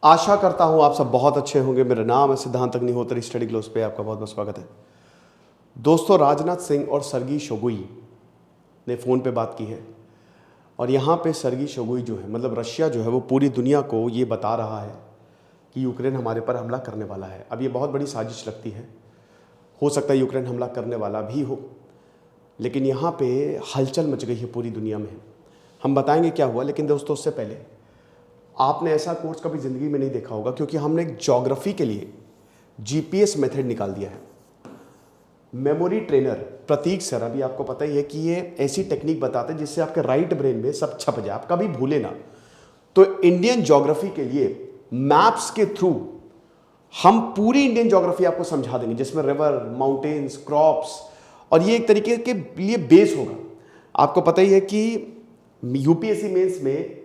आशा करता हूं आप सब बहुत अच्छे होंगे। मेरा नाम है सिद्धांत अग्निहोत्री, स्टडी ग्लोस पे आपका बहुत बहुत स्वागत है। दोस्तों, राजनाथ सिंह और सर्गी शोगुई ने फ़ोन पे बात की है और यहाँ पे सर्गी शोगुई जो है, मतलब रशिया जो है, वो पूरी दुनिया को ये बता रहा है कि यूक्रेन हमारे पर हमला करने वाला है। अब ये बहुत बड़ी साजिश लगती है, हो सकता है यूक्रेन हमला करने वाला भी हो, लेकिन यहाँ पे हलचल मच गई है पूरी दुनिया में। हम बताएंगे क्या हुआ, लेकिन दोस्तों उससे पहले आपने ऐसा कोर्स कभी ज़िंदगी में नहीं देखा होगा, क्योंकि हमने एक ज्योग्राफी के लिए जीपीएस मेथड निकाल दिया है। मेमोरी ट्रेनर प्रतीक सर, अभी आपको पता ही है कि ये ऐसी टेक्निक बताते हैं जिससे आपके राइट ब्रेन में सब छप जाए, आप कभी भूले ना। तो इंडियन ज्योग्राफी के लिए मैप्स के थ्रू हम पूरी इंडियन ज्योग्राफी आपको समझा देंगे, जिसमें रिवर, माउंटेन्स, क्रॉप्स, और ये एक तरीके के लिए बेस होगा। आपको पता ही है कि यूपीएससी मेंस में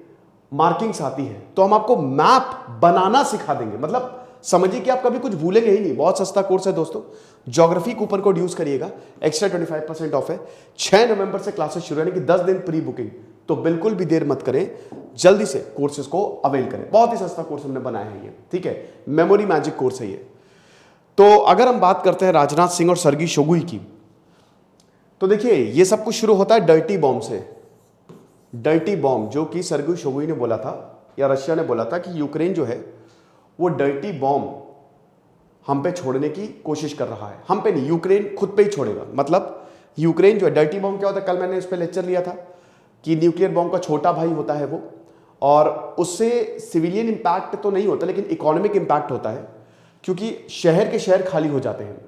मार्किंग्स आती है, तो हम आपको मैप बनाना सिखा देंगे। मतलब समझिए कि आप कभी कुछ भूलेंगे ही नहीं। बहुत सस्ता कोर्स है दोस्तों, ज्योग्राफी कूपन कोड यूज करिएगा, एक्स्ट्रा 25% ऑफ है। 6 नवंबर से क्लासेस शुरू, यानी कि 10 दिन प्री बुकिंग। तो बिल्कुल भी देर मत करें, जल्दी से कोर्सेज को अवेल करें। बहुत ही सस्ता कोर्स हमने बनाया है ये, ठीक है, मेमोरी मैजिक कोर्स है ये। तो अगर हम बात करते हैं राजनाथ सिंह और सर्गी शोगुई की, तो देखिए ये सब कुछ शुरू होता है डर्टी बॉम्ब से। डर्टी बॉम्ब जो कि सर्गी शोगुई ने बोला था, या रशिया ने बोला था कि यूक्रेन जो है वो डर्टी बॉम्ब हम पे छोड़ने की कोशिश कर रहा है। हम पे नहीं, यूक्रेन खुद पे ही छोड़ेगा। मतलब यूक्रेन जो है, डर्टी बॉम्ब क्या होता है, कल मैंने इस पे लेक्चर लिया था कि न्यूक्लियर बॉम्ब का छोटा भाई होता है वो, और उससे सिविलियन इंपैक्ट तो नहीं होता, लेकिन इकोनॉमिक इंपैक्ट होता है, क्योंकि शहर के शहर खाली हो जाते हैं।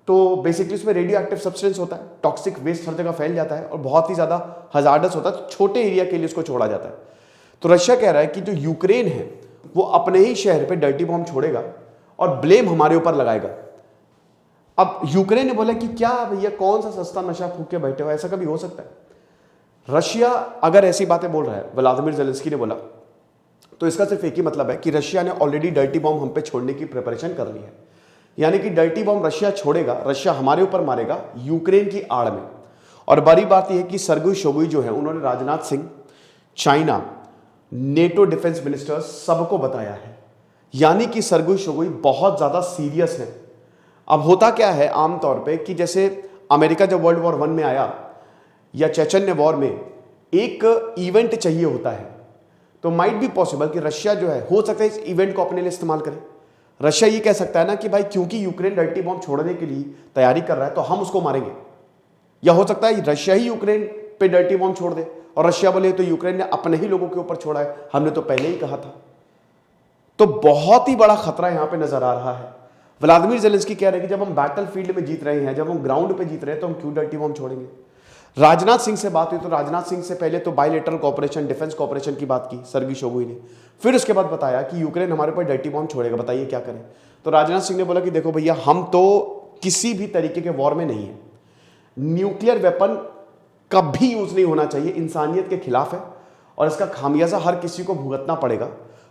तो बेसिकली उसमें रेडियो एक्टिव सब्सटेंस होता है, टॉक्सिक वेस्ट हर जगह फैल जाता है और बहुत ही ज़्यादा हजार्डस होता है, तो छोटे एरिया के लिए उसको छोड़ा जाता है। तो रशिया कह रहा है कि जो यूक्रेन है वो अपने ही शहर पे डर्टी बॉम्ब छोड़ेगा और ब्लेम हमारे ऊपर लगाएगा। अब यूक्रेन ने बोला कि क्या भैया, कौन सा सस्ता नशा फूक के बैठे हो, ऐसा कभी हो सकता है? रशिया अगर ऐसी बातें बोल रहा है, व्लादिमीर ज़ेलेंस्की ने बोला, तो इसका सिर्फ एक ही मतलब है कि रशिया ने ऑलरेडी डर्टी बॉम्ब हम पे छोड़ने की प्रिपरेशन कर ली है। यानी कि डर्टी बॉम्ब रशिया छोड़ेगा, रशिया हमारे ऊपर मारेगा यूक्रेन की आड़ में। और बड़ी बात यह है कि सर्गी शोगुई जो है, उन्होंने Rajnath Singh, China, NATO defence ministers सबको बताया है। यानी कि सर्गी शोगुई बहुत ज्यादा सीरियस है। अब होता क्या है आमतौर पे कि जैसे अमेरिका जब वर्ल्ड वॉर 1 में आया या चेचन्य वॉर में, एक इवेंट चाहिए होता है, तो माइट बी पॉसिबल कि रशिया जो है, हो सकता है इस इवेंट को अपने लिए इस्तेमाल करे। रशिया ये कह सकता है ना कि भाई क्योंकि यूक्रेन डर्टी बॉम्ब छोड़ने के लिए तैयारी कर रहा है तो हम उसको मारेंगे। या हो सकता है रशिया ही यूक्रेन पे डर्टी बॉम्ब छोड़ दे और रशिया बोले तो यूक्रेन ने अपने ही लोगों के ऊपर छोड़ा है, हमने तो पहले ही कहा था। तो बहुत ही बड़ा खतरा यहां पे नजर आ रहा है। व्लादिमीर ज़ेलेंस्की कह रहे हैं कि जब हम बैटल फील्ड में जीत रहे हैं, जब हम ग्राउंड पे जीत रहे हैं, तो हम क्यों डर्टी बॉम्ब छोड़ेंगे। राजनाथ सिंह से बात हुई तो राजनाथ सिंह से पहले तो बायलेटरल कॉपरेशन, डिफेंस कॉपरेशन की बात की सर्गी शोगुई ने। फिर उसके बाद बताया कि यूक्रेन हमारे ऊपर डर्टी बॉम्ब छोड़ेगा, बताइए क्या करें। तो राजनाथ सिंह ने बोला कि देखो भैया, हम तो किसी भी तरीके के वॉर में नहीं है। न्यूक्लियर वेपन कभी यूज नहीं होना चाहिए, इंसानियत के खिलाफ है और इसका खामियाजा हर किसी को भुगतना पड़ेगा।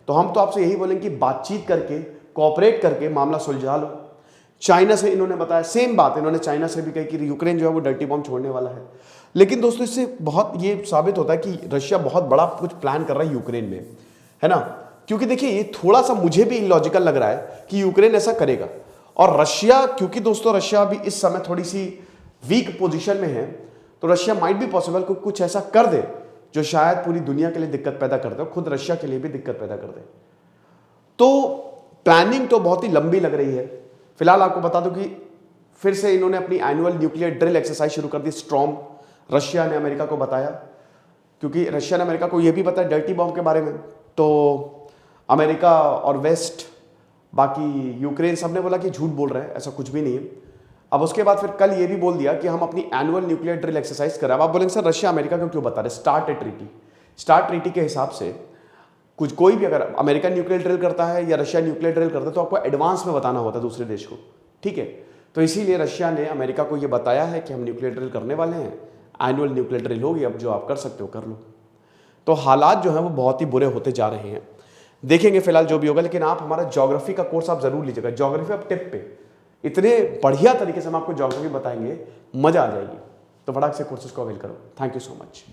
तो हम तो आपसे यही बोलेंगे कि बातचीत करके, कोऑपरेट करके मामला सुलझा लो। चाइना से इन्होंने बताया, सेम बात इन्होंने चाइना से भी कही कि यूक्रेन जो है वो डर्टी बॉम्ब छोड़ने वाला है। लेकिन दोस्तों, इससे बहुत ये साबित होता है कि रशिया बहुत बड़ा कुछ प्लान कर रहा है यूक्रेन में, है ना। क्योंकि देखिए, ये थोड़ा सा मुझे भी इलॉजिकल लग रहा है कि यूक्रेन ऐसा करेगा और रशिया, क्योंकि दोस्तों रशिया भी इस समय थोड़ी सी वीक पोजीशन में है, तो रशिया माइट भी पॉसिबल कुछ ऐसा कर दे जो शायद पूरी दुनिया के लिए दिक्कत पैदा कर दे और खुद रशिया के लिए भी दिक्कत पैदा कर दे। तो प्लानिंग तो बहुत ही लंबी लग रही है। फिलहाल आपको बता दूं कि फिर से इन्होंने अपनी एनुअल न्यूक्लियर ड्रिल एक्सरसाइज शुरू कर दी, स्ट्रॉम। रशिया ने अमेरिका को बताया, क्योंकि रशिया ने अमेरिका को यह भी बताया डर्टी बॉम्ब के बारे में, तो अमेरिका और वेस्ट, बाकी यूक्रेन, सब ने बोला कि झूठ बोल रहे हैं, ऐसा कुछ भी नहीं है। अब उसके बाद फिर कल ये भी बोल दिया कि हम अपनी एनुअल न्यूक्लियर ड्रिल एक्सरसाइज कर रहे हैं। आप बोलेंगे सर रशिया अमेरिका को क्यों बता रहे? स्टार्ट ट्रीटी के हिसाब से कोई भी अगर अमेरिका न्यूक्लियर ड्रिल करता है या रशिया न्यूक्लियर ड्रिल करता है तो आपको एडवांस में बताना होता है दूसरे देश को, ठीक है। तो इसीलिए रशिया ने अमेरिका को यह बताया है कि हम न्यूक्लियर ड्रिल करने वाले हैं, एनुअल न्यूक्लियर ड्रिल होगी, अब जो आप कर सकते हो कर लो। तो हालात जो है वो बहुत ही बुरे होते जा रहे हैं, देखेंगे फिलहाल जो भी होगा। लेकिन आप हमारा ज्योग्राफी का कोर्स आप जरूर लीजिएगा। ज्योग्राफी आप टिप पे इतने बढ़िया तरीके से हम आपको ज्योग्राफी बताएंगे, मजा आ जाएगी। तो फटाक से कोर्सेज को अवेल करो। Thank you so much.